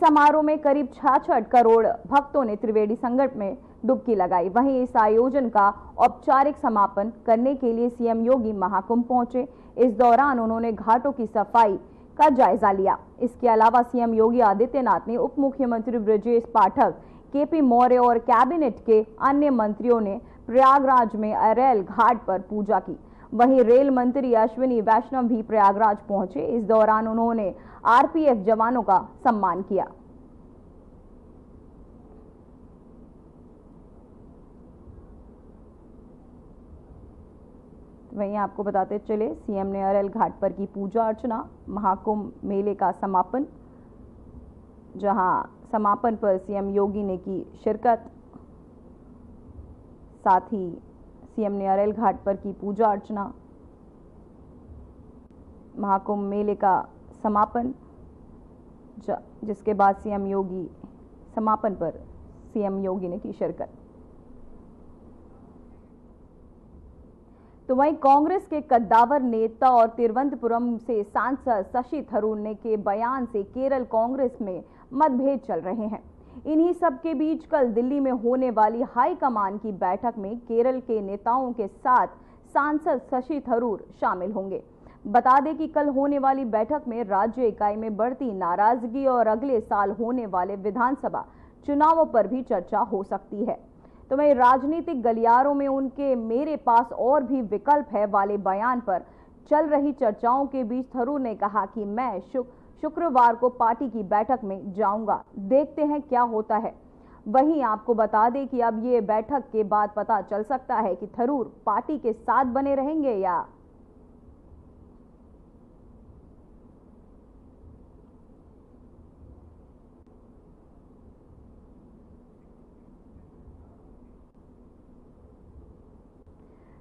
समारोह में करीब 66 करोड़ भक्तों ने त्रिवेणी संगम में डुबकी लगाई। वहीं इस आयोजन का औपचारिक समापन करने के लिए सीएम योगी महाकुंभ पहुंचे। इस दौरान उन्होंने घाटों की सफाई का जायजा लिया। इसके अलावा सीएम योगी आदित्यनाथ ने उप मुख्यमंत्री ब्रजेश पाठक, केपी मौर्य और कैबिनेट के अन्य मंत्रियों ने प्रयागराज में अरैल घाट पर पूजा की। वहीं रेल मंत्री अश्विनी वैष्णव भी प्रयागराज पहुंचे। इस दौरान उन्होंने आरपीएफ जवानों का सम्मान किया। वहीं आपको बताते चले, सीएम ने अरैल घाट पर की पूजा अर्चना। महाकुंभ मेले का समापन, जहां समापन पर सीएम योगी ने की शिरकत। साथ ही सीएम ने अरैल घाट पर की पूजा अर्चना। महाकुंभ मेले का समापन, जिसके बाद सीएम योगी समापन पर सीएम योगी ने की शिरकत। तो वहीं कांग्रेस के कद्दावर नेता और तिरुवनंतपुरम से सांसद शशि थरूर ने के बयान से केरल कांग्रेस में मतभेद चल रहे हैं। इन्हीं सब के बीच कल दिल्ली में होने वाली हाईकमान की बैठक में केरल के नेताओं के साथ सांसद शशि थरूर शामिल होंगे। बता दें कि कल होने वाली बैठक में राज्य इकाई में बढ़ती नाराजगी और अगले साल होने वाले विधानसभा चुनावों पर भी चर्चा हो सकती है। तो वहीं राजनीतिक गलियारों में उनके "मेरे पास और भी विकल्प है" वाले बयान पर चल रही चर्चाओं के बीच थरूर ने कहा कि मैं शुक्रवार को पार्टी की बैठक में जाऊंगा, देखते हैं क्या होता है। वहीं आपको बता दें कि अब ये बैठक के बाद पता चल सकता है कि थरूर पार्टी के साथ बने रहेंगे या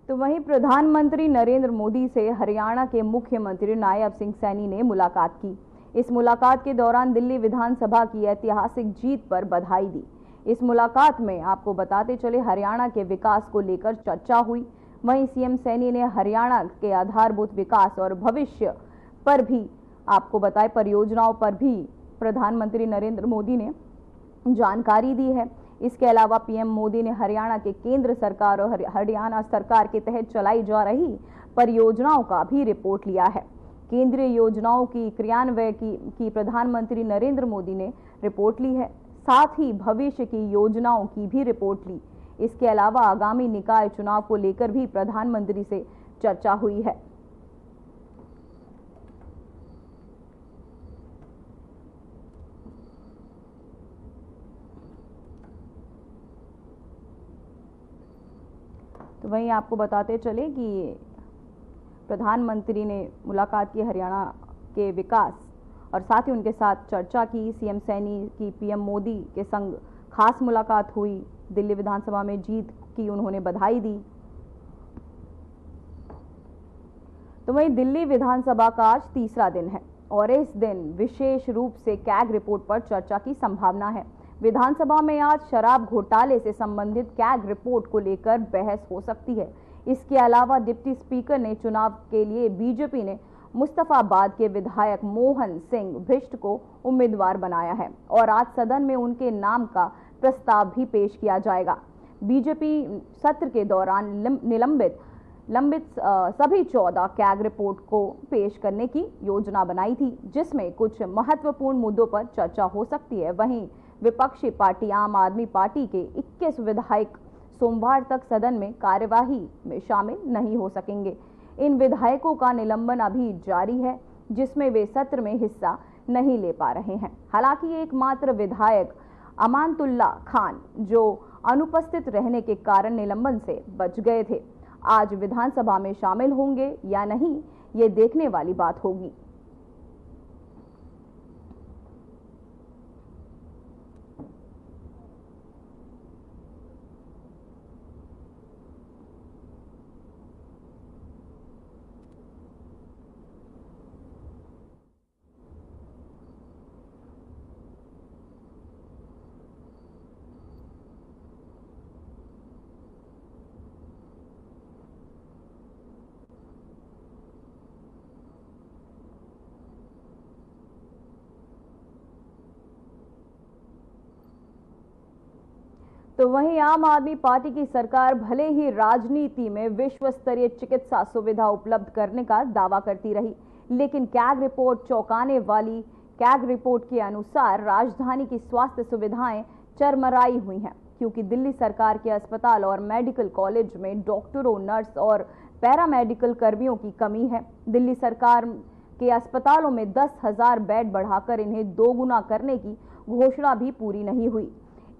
तो वहीं प्रधानमंत्री नरेंद्र मोदी से हरियाणा के मुख्यमंत्री नायब सिंह सैनी ने मुलाकात की। इस मुलाकात के दौरान दिल्ली विधानसभा की ऐतिहासिक जीत पर बधाई दी। इस मुलाकात में आपको बताते चले, हरियाणा के विकास को लेकर चर्चा हुई। वहीं सीएम सैनी ने हरियाणा के आधारभूत विकास और भविष्य पर भी आपको बताए परियोजनाओं पर भी प्रधानमंत्री नरेंद्र मोदी ने जानकारी दी है। इसके अलावा पीएम मोदी ने हरियाणा के केंद्र सरकार और हरियाणा सरकार के तहत चलाई जा रही परियोजनाओं का भी रिपोर्ट लिया है। केंद्रीय योजनाओं की क्रियान्वयन की प्रधानमंत्री नरेंद्र मोदी ने रिपोर्ट ली है। साथ ही भविष्य की योजनाओं की भी रिपोर्ट ली। इसके अलावा आगामी निकाय चुनाव को लेकर भी प्रधानमंत्री से चर्चा हुई है। तो वहीं आपको बताते चले कि प्रधानमंत्री ने मुलाकात की हरियाणा के विकास और साथ ही उनके साथ चर्चा की। सीएम सैनी की पीएम मोदी के संग खास मुलाकात हुई। दिल्ली विधानसभा में जीत की उन्होंने बधाई दी। तो वहीं दिल्ली विधानसभा का आज तीसरा दिन है और इस दिन विशेष रूप से कैग रिपोर्ट पर चर्चा की संभावना है। विधानसभा में आज शराब घोटाले से संबंधित कैग रिपोर्ट को लेकर बहस हो सकती है। इसके अलावा डिप्टी स्पीकर ने चुनाव के लिए बीजेपी ने मुस्तफाबाद के विधायक मोहन सिंह बिष्ट को उम्मीदवार बनाया है और आज सदन में उनके नाम का प्रस्ताव भी पेश किया जाएगा। बीजेपी सत्र के दौरान निलंबित सभी 14 कैग रिपोर्ट को पेश करने की योजना बनाई थी, जिसमें कुछ महत्वपूर्ण मुद्दों पर चर्चा हो सकती है। वहीं विपक्षी पार्टी आम आदमी पार्टी के 21 विधायक सोमवार तक सदन में कार्यवाही में शामिल नहीं हो सकेंगे। इन विधायकों का निलंबन अभी जारी है, जिसमें वे सत्र में हिस्सा नहीं ले पा रहे हैं। हालांकि एकमात्र विधायक अमानतुल्ला खान, जो अनुपस्थित रहने के कारण निलंबन से बच गए थे, आज विधानसभा में शामिल होंगे या नहीं, ये देखने वाली बात होगी। तो वहीं आम आदमी पार्टी की सरकार भले ही राजनीति में विश्व स्तरीय चिकित्सा सुविधा उपलब्ध करने का दावा करती रही, लेकिन कैग रिपोर्ट चौंकाने वाली कैग रिपोर्ट के अनुसार राजधानी की स्वास्थ्य सुविधाएं चरमराई हुई हैं, क्योंकि दिल्ली सरकार के अस्पताल और मेडिकल कॉलेज में डॉक्टरों, नर्स और पैरामेडिकल कर्मियों की कमी है। दिल्ली सरकार के अस्पतालों में 10,000 बेड बढ़ाकर इन्हें दोगुना करने की घोषणा भी पूरी नहीं हुई।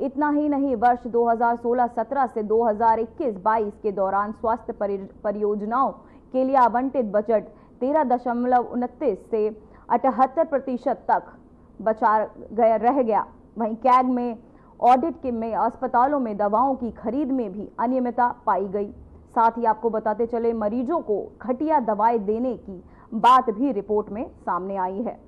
इतना ही नहीं, वर्ष 2016-17 से 2021-22 के दौरान स्वास्थ्य परियोजनाओं के लिए आवंटित बजट 13.29 से 78% तक रह गया। वहीं कैग में ऑडिट में अस्पतालों में दवाओं की खरीद में भी अनियमितता पाई गई। साथ ही आपको बताते चले, मरीजों को घटिया दवाएं देने की बात भी रिपोर्ट में सामने आई है।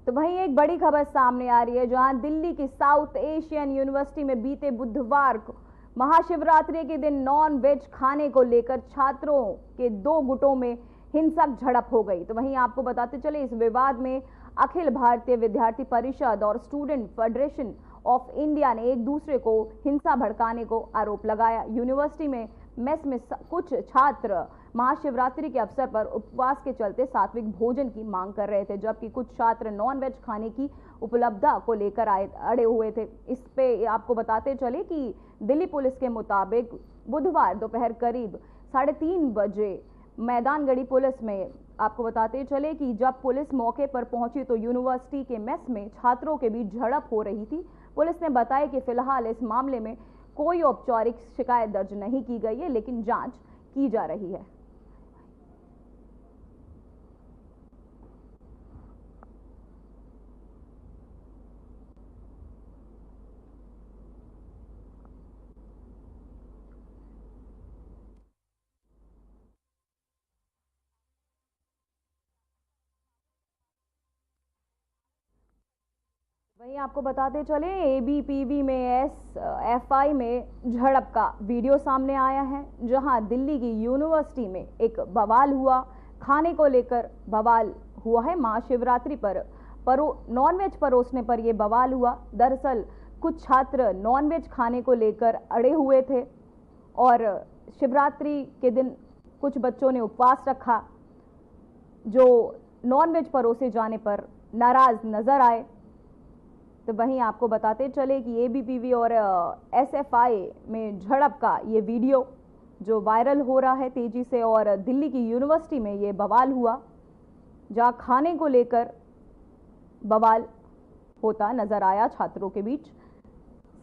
तो वहीं एक बड़ी खबर सामने आ रही है, जहां दिल्ली की साउथ एशियन यूनिवर्सिटी में बीते बुधवार को महाशिवरात्रि के दिन नॉन वेज खाने को लेकर छात्रों के 2 गुटों में हिंसक झड़प हो गई। तो वहीं आपको बताते चले, इस विवाद में अखिल भारतीय विद्यार्थी परिषद और स्टूडेंट फेडरेशन ऑफ इंडिया ने एक दूसरे को हिंसा भड़काने को आरोप लगाया। यूनिवर्सिटी में मेस में कुछ छात्र महाशिवरात्रि के अवसर पर उपवास के चलते सात्विक भोजन की मांग कर रहे थे, जबकि कुछ छात्र नॉन वेज खाने की उपलब्धता को लेकर अड़े हुए थे। इस पे आपको बताते चले कि दिल्ली पुलिस के मुताबिक बुधवार दोपहर करीब 3:30 बजे मैदानगढ़ी पुलिस में आपको बताते चले कि जब पुलिस मौके पर पहुंची तो यूनिवर्सिटी के मेस में छात्रों के बीच झड़प हो रही थी। पुलिस ने बताया कि फिलहाल इस मामले में कोई औपचारिक शिकायत दर्ज नहीं की गई है, लेकिन जांच की जा रही है। वहीं आपको बताते चले, एबीपीवी में एसएफआई में झड़प का वीडियो सामने आया है, जहां दिल्ली की यूनिवर्सिटी में एक बवाल हुआ। खाने को लेकर बवाल हुआ है। महाशिवरात्रि पर नॉनवेज परोसने पर यह बवाल हुआ। दरअसल कुछ छात्र नॉनवेज खाने को लेकर अड़े हुए थे और शिवरात्रि के दिन कुछ बच्चों ने उपवास रखा, जो नॉनवेज परोसे जाने पर नाराज नजर आए। तो वहीं आपको बताते चले कि एबीपीवी और एसएफआई में झड़प का ये वीडियो जो वायरल हो रहा है तेजी से, और दिल्ली की यूनिवर्सिटी में ये बवाल हुआ, जहां खाने को लेकर बवाल होता नजर आया छात्रों के बीच।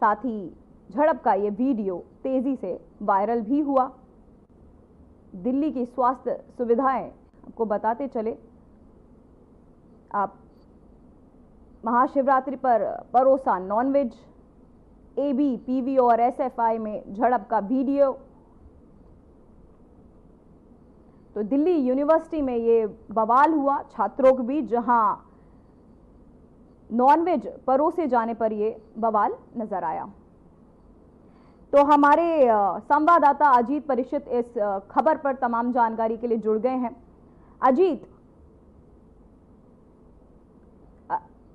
साथ ही झड़प का ये वीडियो तेजी से वायरल भी हुआ। दिल्ली की स्वास्थ्य सुविधाएं आपको बताते चले, आप महाशिवरात्रि पर परोसा नॉनवेज, एबीपीवी और एसएफआई में झड़प का वीडियो। तो दिल्ली यूनिवर्सिटी में ये बवाल हुआ छात्रों के बीच, जहां नॉनवेज परोसे जाने पर ये बवाल नजर आया। तो हमारे संवाददाता अजीत परीक्षित इस खबर पर तमाम जानकारी के लिए जुड़ गए हैं। अजीत,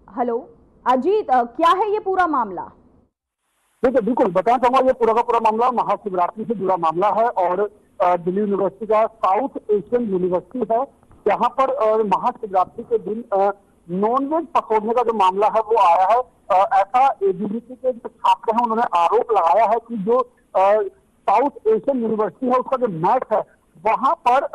हेलो अजीत, क्या है ये पूरा मामला? देखिए, बिल्कुल बताना चाहूंगा, ये पूरा का पूरा मामला महाशिवरात्रि से जुड़ा मामला है और दिल्ली यूनिवर्सिटी का साउथ एशियन यूनिवर्सिटी है। यहाँ पर महाशिवरात्रि के दिन नॉनवेज पकड़ने का जो मामला है वो आया है। ऐसा एबीवीपी के जो छात्र हैं उन्होंने आरोप लगाया है कि जो साउथ एशियन यूनिवर्सिटी है उसका जो मैच है वहां पर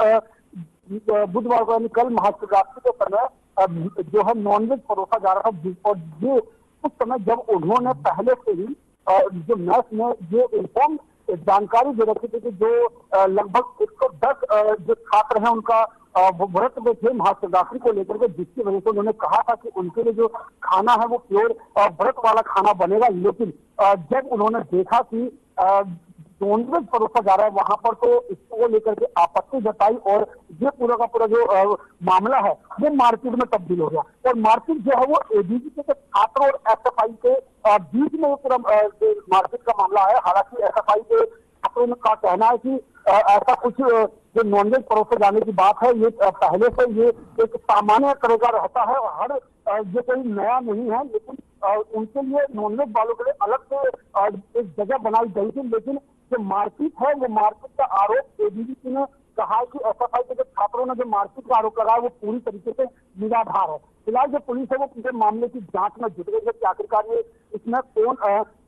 बुधवार को यानी कल महाशिवरात्रि के समय जो है नॉनवेज परोसा जा रहा था, और ये उस समय जब उन्होंने पहले से ही जो मैच में ये इन्फॉर्म जानकारी दे रखी थी कि जो लगभग 110 जो छात्र हैं उनका व्रत में थे महाशिवरात्रि को लेकर के, जिसकी वजह से उन्होंने कहा था कि उनके लिए जो खाना है वो प्योर व्रत वाला खाना बनेगा। लेकिन जब उन्होंने देखा कि नॉनवेज परोसा जा रहा है वहां पर तो इसको लेकर के आपत्ति जताई और ये पूरा का पूरा जो मामला है वो मारपीट में तब्दील हो गया। और मारपीट जो है वो एबीवीपी के छात्र और एसएफआई के बीच में पूरा मारपीट का मामला है। हालांकि एसएफआई के छात्रों का कहना है कि ऐसा कुछ जो नॉनवेज परोसे जाने की बात है ये पहले से ये एक सामान्य तरीका रहता है और हर ये कोई नया नहीं है, लेकिन उनके लिए नॉनवेज वालों के लिए अलग से एक जगह बनाई गई थी। लेकिन जो मारपीट है वो मारपीट का आरोप एबीवीपी ने कहा है कि एसएफआई के जो छात्रों ने जो मारपीट का आरोप लगाया वो पूरी तरीके से निराधार है। फिलहाल जो पुलिस है वो पूरे मामले की जांच में जुट गई है कि आखिरकार ये इसमें कौन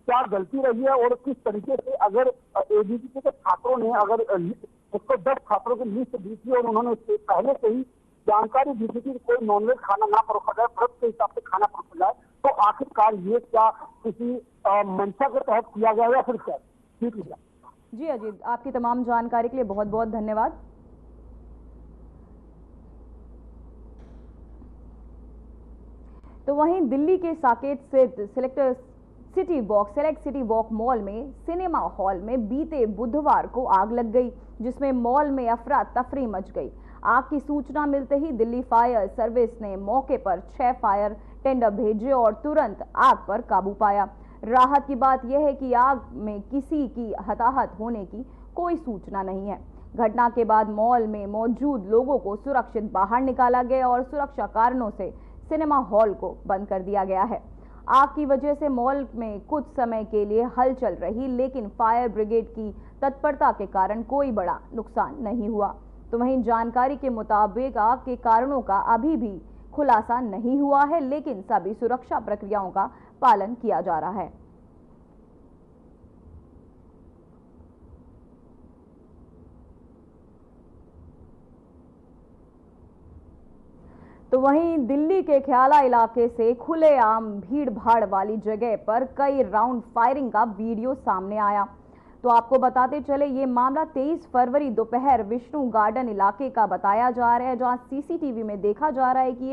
क्या गलती रही है और किस तरीके से अगर एबीवीपी के छात्रों ने अगर 110 छात्रों की लिस्ट दी थी और उन्होंने उससे पहले से ही जानकारी दी थी कि कोई नॉनवेज खाना ना परोसा जाए, व्रत के हिसाब से खाना परोसा जाए, तो आखिरकार ये क्या किसी मंशा के तहत किया गया या फिर क्या? ठीक है जी अजीत, आपकी तमाम जानकारी के लिए बहुत बहुत धन्यवाद। तो वहीं दिल्ली के साकेत स्थित सेलेक्ट सिटी वॉक मॉल में सिनेमा हॉल में बीते बुधवार को आग लग गई, जिसमें मॉल में अफरा तफरी मच गई। आग की सूचना मिलते ही दिल्ली फायर सर्विस ने मौके पर 6 फायर टेंडर भेजे और तुरंत आग पर काबू पाया। राहत की बात यह है कि आग में किसी की हताहत होने की कोई सूचना नहीं है। घटना के बाद मॉल में मौजूद लोगों को सुरक्षित बाहर निकाला गया और सुरक्षा कारणों से सिनेमा हॉल को बंद कर दिया गया है। आग की वजह से मॉल में कुछ समय के लिए हलचल रही, लेकिन फायर ब्रिगेड की तत्परता के कारण कोई बड़ा नुकसान नहीं हुआ। तो वहीं जानकारी के मुताबिक आग के कारणों का अभी भी खुलासा नहीं हुआ है, लेकिन सभी सुरक्षा प्रक्रियाओं का पालन किया जा रहा है। तो वहीं दिल्ली के ख्याला इलाके से खुलेआम भीड़ भाड़ वाली जगह पर कई राउंड फायरिंग का वीडियो सामने आया। तो आपको बताते चले ये मामला 23 फरवरी दोपहर विष्णु गार्डन इलाके का बताया जा रहा है, जहां सीसीटीवी में देखा जा रहा है कि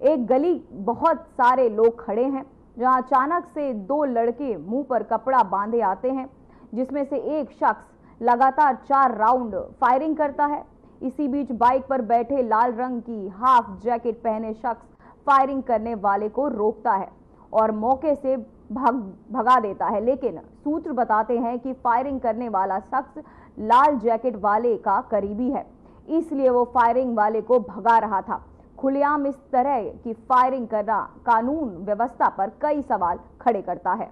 एक गली बहुत सारे लोग खड़े हैं, जहां अचानक से 2 लड़के मुंह पर कपड़ा बांधे आते हैं, जिसमें से एक शख्स लगातार 4 राउंड फायरिंग करता है। इसी बीच बाइक पर बैठे लाल रंग की हाफ जैकेट पहने शख्स फायरिंग करने वाले को रोकता है और मौके से भगा देता है, लेकिन सूत्र बताते हैं कि फायरिंग करने वाला शख्स लाल जैकेट वाले का करीबी है, इसलिए वो फायरिंग वाले को भगा रहा था। खुलेआम इस तरह की फायरिंग करना कानून व्यवस्था पर कई सवाल खड़े करता है।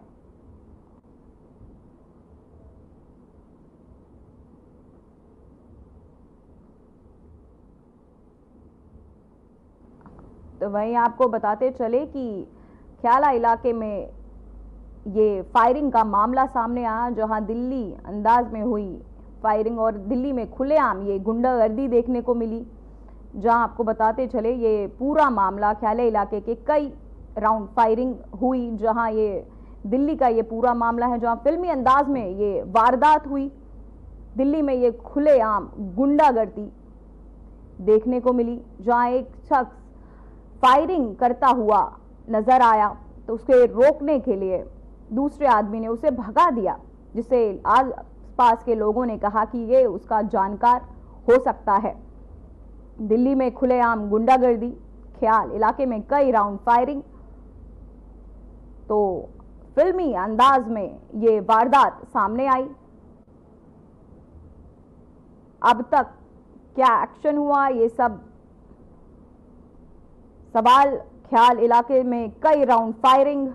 तो वहीं आपको बताते चले कि ख्याला इलाके में ये फायरिंग का मामला सामने आया, जहां दिल्ली अंदाज में हुई फायरिंग और दिल्ली में खुलेआम ये गुंडागर्दी देखने को मिली। जहां आपको बताते चले ये पूरा मामला ख्याला इलाके के कई राउंड फायरिंग हुई, जहां ये दिल्ली का ये पूरा मामला है, जहां फिल्मी अंदाज में ये वारदात हुई। दिल्ली में ये खुलेआम गुंडागर्दी देखने को मिली, जहां एक शख्स फायरिंग करता हुआ नजर आया तो उसके रोकने के लिए दूसरे आदमी ने उसे भगा दिया, जिससे आस पास के लोगों ने कहा कि ये उसका जानकार हो सकता है। दिल्ली में खुलेआम गुंडागर्दी, ख्याल इलाके में कई राउंड फायरिंग, तो फिल्मी अंदाज में ये वारदात सामने आई। अब तक क्या एक्शन हुआ, ये सब सवाल। ख्याल इलाके में कई राउंड फायरिंग,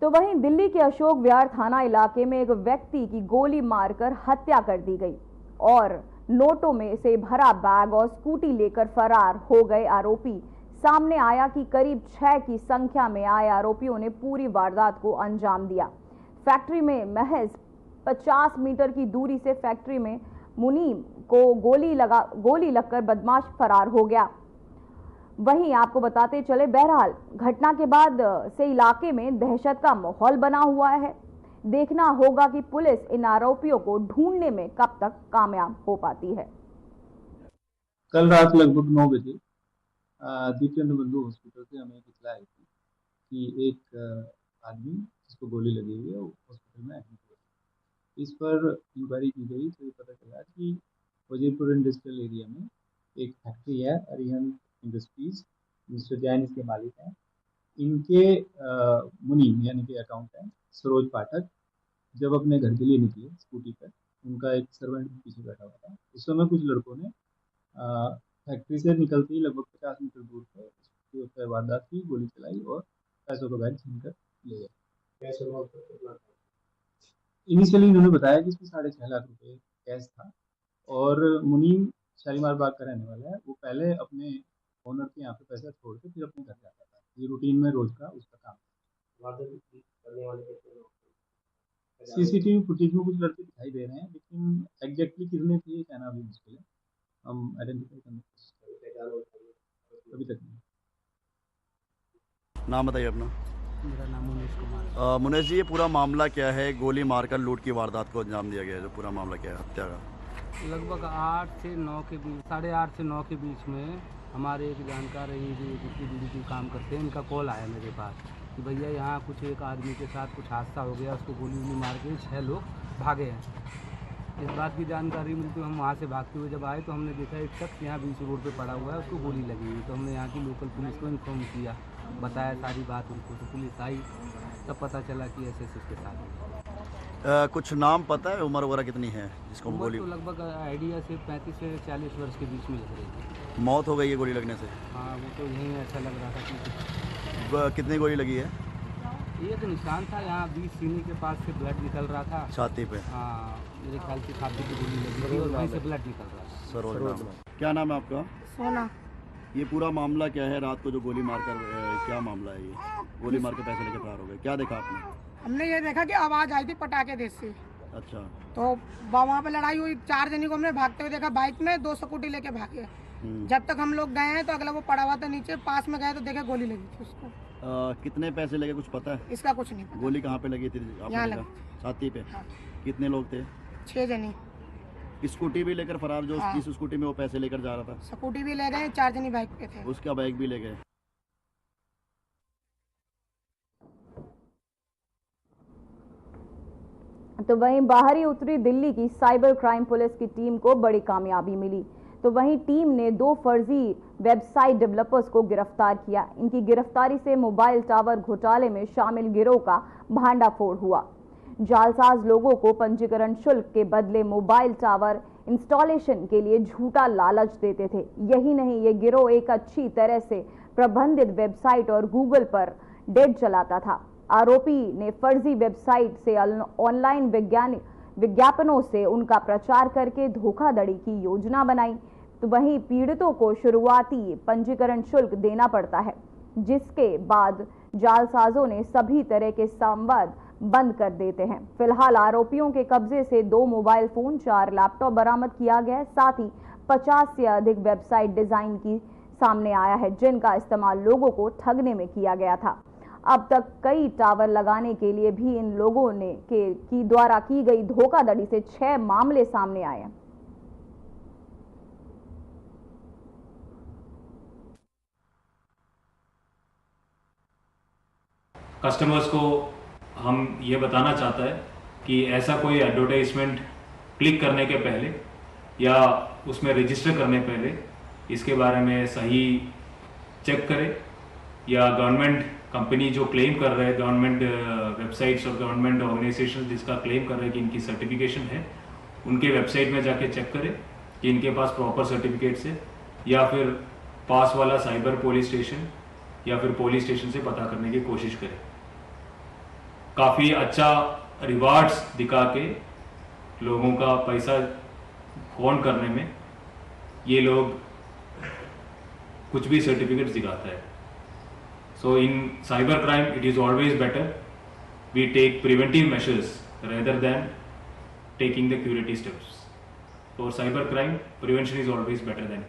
तो वहीं दिल्ली के अशोक विहार थाना इलाके में एक व्यक्ति की गोली मारकर हत्या कर दी गई और नोटों में से भरा बैग और स्कूटी लेकर फरार हो गए आरोपी। सामने आया कि करीब 6 की संख्या में आए आरोपियों ने पूरी वारदात को अंजाम दिया। फैक्ट्री में महज 50 मीटर की दूरी से फैक्ट्री में मुनीम को गोली लगकर बदमाश फरार हो गया। वहीं आपको बताते चले, बहरहाल घटना के बाद से इलाके में दहशत का माहौल बना हुआ है। देखना होगा कि पुलिस इन आरोपियों को ढूंढने में कब तक कामयाब हो पाती है। कल रात लगभग 9 बजे दीपचंद बंधु हॉस्पिटल से हमें एक इत्तला आई थी कि एक आदमी जिसको गोली लगी हुई है वो हॉस्पिटल में एडमिट हुआ है। इस पर इंक्वायरी की गई तो ये पता चला कि वजीरपुर इंडस्ट्रियल एरिया में एक फैक्ट्री है, अरिहंत इंडस्ट्रीज, मिस्टर जैन इसके मालिक हैं। इनके मुनीम यानी कि अकाउंटेंट सरोज पाठक जब अपने घर के लिए निकले स्कूटी पर, उनका एक सर्वेंट भी पीछे बैठा हुआ था। उस समय कुछ लड़कों ने फैक्ट्री से निकलते ही लगभग 50 मीटर दूर पर उसके ऊपर वारदात की, गोली चलाई और पैसों का बैग छीन कर ले गए। इनिशियली इन्होंने बताया कि इसमें 6.5 लाख रुपए कैश था और मुनीम शालीमार बाग का रहने वाला है। वो पहले अपने ओनर के यहाँ पे पैसा छोड़ के फिर अपने घर जाता था। ये रूटीन में रोज का उसका काम। सीसीटीवी फुटेज में कुछ लड़के दिखाई दे रहे हैं, लेकिन एग्जैक्टली कितने थे ये कहना भी मुश्किल है। हम आइडेंटिफाई करने की कोशिश करें, अभी तक नहीं। नाम बताइए अपना। मेरा नाम मुनीश कुमार है। मुनेश जी, ये पूरा मामला क्या है? गोली मारकर लूट की वारदात को अंजाम दिया गया है, जो पूरा मामला क्या है हत्या का? लगभग 8 से 9 के बीच, 8:30 से 9 के बीच में हमारे एक जानकार ही बिजली काम करते हैं, इनका कॉल आया मेरे पास कि भैया यहाँ कुछ एक आदमी के साथ कुछ हादसा हो गया, उसको गोली मार के 6 लोग भागे हैं। इस बात की जानकारी मिलती हम वहाँ से भागते हुए जब आए तो हमने देखा एक शख्स यहाँ बीच रोड पे पड़ा हुआ है, उसको गोली लगी हुई। तो हमने यहाँ की लोकल पुलिस को इन्फॉर्म किया, बताया सारी बात उनको, तो पुलिस आई, तब पता चला कि ऐसे उसके साथ। कुछ नाम पता है? उम्र वगैरह कितनी है जिसको गोली? तो लगभग आइडिया से 35 से 40 वर्ष के बीच में लग रही थी। मौत हो गई है गोली लगने से? हाँ, वो तो यहीं ऐसा लग रहा था कि कितनी गोली लगी है? ये तो निशान था, यहाँ 20 सीने के पास से ब्लड निकल रहा था, छाती पे। हाँ, मेरे ख्याल से छाती की गोली लगी थी और वहीं से ब्लड निकल रहा था। सरोज नाम। क्या नाम है आपका? सोना। ये पूरा मामला क्या है? रात को जो गोली मारकर क्या मामला है? ये गोली मार के पैसे लेके फरार हो गए, क्या देखा आपने? हमने ये देखा कि आवाज आई थी पटाखे देश से। अच्छा। तो वहाँ पे लड़ाई हुई, 4 जने को हमने भागते हुए देखा, बाइक में 2 स्कूटी लेके भागे। जब तक हम लोग गए हैं तो अगला वो पड़ा हुआ था नीचे, पास में गए तो देखे गोली लगी थी उसको। कितने पैसे लगे कुछ पता है? इसका कुछ नहीं पता। गोली कहाँ पे लगी थी? यहाँ लगी। छाती पे। हाँ। कितने लोग थे? 6 जने। स्कूटी भी लेकर फरार, जो हाँ। जिस स्कूटी में वो पैसे लेकर जा रहा था? स्कूटी भी ले गए, 4 जने बाइक पे थे। उसका बैग भी ले गए। तो वहीं बाहरी उत्तरी दिल्ली की साइबर क्राइम पुलिस की टीम को बड़ी कामयाबी मिली। तो वहीं टीम ने 2 फर्जी वेबसाइट डेवलपर्स को गिरफ्तार किया। इनकी गिरफ्तारी से मोबाइल टावर घोटाले में शामिल गिरोह का भांडाफोड़ हुआ। जालसाज लोगों को पंजीकरण शुल्क के बदले मोबाइल टावर इंस्टॉलेशन के लिए झूठा लालच देते थे। यही नहीं, ये गिरोह एक अच्छी तरह से प्रबंधित वेबसाइट और गूगल पर डेट चलाता था। आरोपी ने फर्जी वेबसाइट से ऑनलाइन विज्ञापनों से उनका प्रचार करके धोखाधड़ी की योजना बनाई। तो वहीं पीड़ितों को शुरुआती पंजीकरण शुल्क देना पड़ता है, जिसके बाद जालसाजों ने सभी तरह के संवाद बंद कर देते हैं। फिलहाल आरोपियों के कब्जे से 2 मोबाइल फोन, 4 लैपटॉप बरामद किया गया है। साथ ही 50 से अधिक वेबसाइट डिजाइन की सामने आया है, जिनका इस्तेमाल लोगों को ठगने में किया गया था। अब तक कई टावर लगाने के लिए भी इन लोगों ने की द्वारा की गई धोखाधड़ी से 6 मामले सामने आए हैं। कस्टमर्स को हम ये बताना चाहता है कि ऐसा कोई एडवर्टाइजमेंट क्लिक करने के पहले या उसमें रजिस्टर करने पहले इसके बारे में सही चेक करें, या गवर्नमेंट कंपनी जो क्लेम कर रहे हैं, गवर्नमेंट वेबसाइट्स और गवर्नमेंट ऑर्गेनाइजेशन जिसका क्लेम कर रहे हैं कि इनकी सर्टिफिकेशन है, उनके वेबसाइट में जाके चेक करें कि इनके पास प्रॉपर सर्टिफिकेट्स है, या फिर पास वाला साइबर पुलिस स्टेशन या फिर पुलिस स्टेशन से पता करने की कोशिश करें। काफ़ी अच्छा रिवार्ड्स दिखा के लोगों का पैसा फोन करने में ये लोग कुछ भी सर्टिफिकेट्स दिखाता है। So in cyber crime, it is always better we take preventive measures rather than taking the curative steps. For cyber crime, prevention is always better than.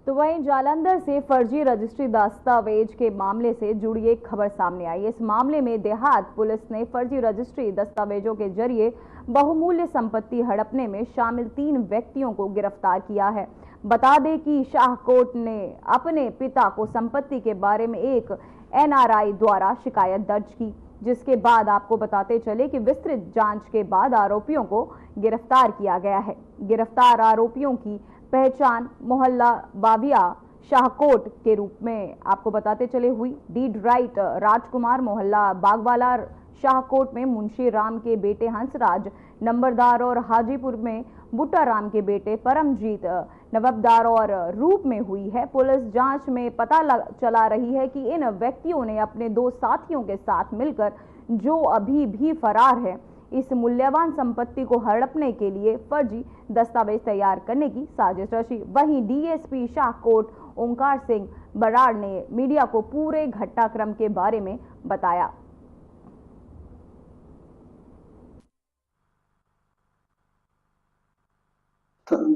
तो वहीं जालंधर से फर्जी रजिस्ट्री दस्तावेज के मामले से जुड़ी एक खबर सामने आई। इस मामले में देहात पुलिस ने फर्जी रजिस्ट्री दस्तावेजों के जरिए बहुमूल्य संपत्ति हड़पने में शामिल 3 व्यक्तियों को गिरफ्तार किया है। बता दें कि शाहकोट ने अपने पिता को संपत्ति के बारे में एक NRI द्वारा शिकायत दर्ज की, जिसके बाद आपको बताते चले कि विस्तृत जांच के बाद आरोपियों को गिरफ्तार किया गया है। गिरफ्तार आरोपियों की पहचान मोहल्ला बाविया शाहकोट के रूप में आपको बताते चले हुई। डीड राइट राजकुमार मोहल्ला बागवाला शाहकोट में मुंशी राम के बेटे हंसराज नंबरदार और हाजीपुर में बुट्टा राम के बेटे परमजीत नवबदार और रूप में हुई है। पुलिस जांच में पता चला रही है कि इन व्यक्तियों ने अपने 2 साथियों के साथ मिलकर, जो अभी भी फरार है, इस मूल्यवान संपत्ति को हड़पने के लिए फर्जी दस्तावेज तैयार करने की साजिश रची। वहीं DSP शाहकोट ओंकार सिंह बराड़ ने मीडिया को पूरे घटनाक्रम के बारे में बताया।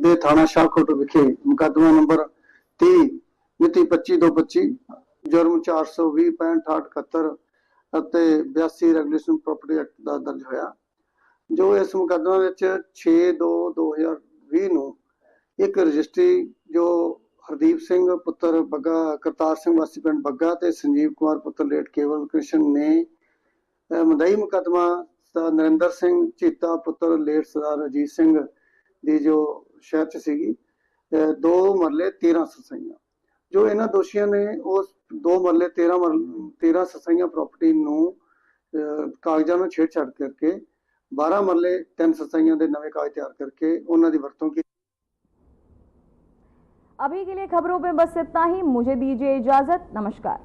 ਦੇ थाना शाहकोट विखे मुकदमा नंबर 30 ਮਿਤੀ 25/2/25 ਜੁਰਮ 420/65/71 ਅਤੇ 82 ਰੈਗੂਲੇਸ਼ਨ ਪ੍ਰਾਪਰਟੀ ਐਕਟ ਦਾ ਦਰਜ ਹੋਇਆ। ਜੋ ਇਸ ਮੁਕੱਦਮਾ ਵਿੱਚ 6/2/2020 ਨੂੰ ਇੱਕ ਰਜਿਸਟਰੀ ਜੋ ਹਰਦੀਪ ਸਿੰਘ ਪੁੱਤਰ ਬੱਗਾ, ਕਰਤਾਰ ਸਿੰਘ ਵਾਸੀ ਪਿੰਡ ਬੱਗਾ ਤੇ ਸੰਜੀਵ ਕੁਮਾਰ ਪੁੱਤਰ ਲੇਟ ਕੇਵਲ ਕ੍ਰਿਸ਼ਨ ਨੇ ਮਦਈ ਮੁਕੱਦਮਾ ਨਰਿੰਦਰ ਸਿੰਘ ਚੀਤਾ ਪੁੱਤਰ ਲੇਟ ਸਰਦਾਰ ਅਜੀਤ ਸਿੰਘ ਦੀ ਜੋ ਸ਼ਹਿਰ 'ਚ ਸੀਗੀ 2 ਮਰਲੇ 13 ਸਸਾਈਆਂ, ਜੋ ਇਹਨਾਂ ਦੋਸ਼ੀਆਂ ਨੇ ਉਸ 2 ਮਰਲੇ 13 ਸਸਾਈਆਂ ਪ੍ਰਾਪਰਟੀ ਨੂੰ ਕਾਗਜ਼ਾਂ ਨੂੰ ਛੇੜਛਾੜ ਕਰਕੇ 12 ਮਰਲੇ 3 ससाइयों के नवे कागज तैयार करके उन्होंने दी वरतों की। अभी के लिए खबरों में बस इतना ही। मुझे दीजिए इजाजत। नमस्कार।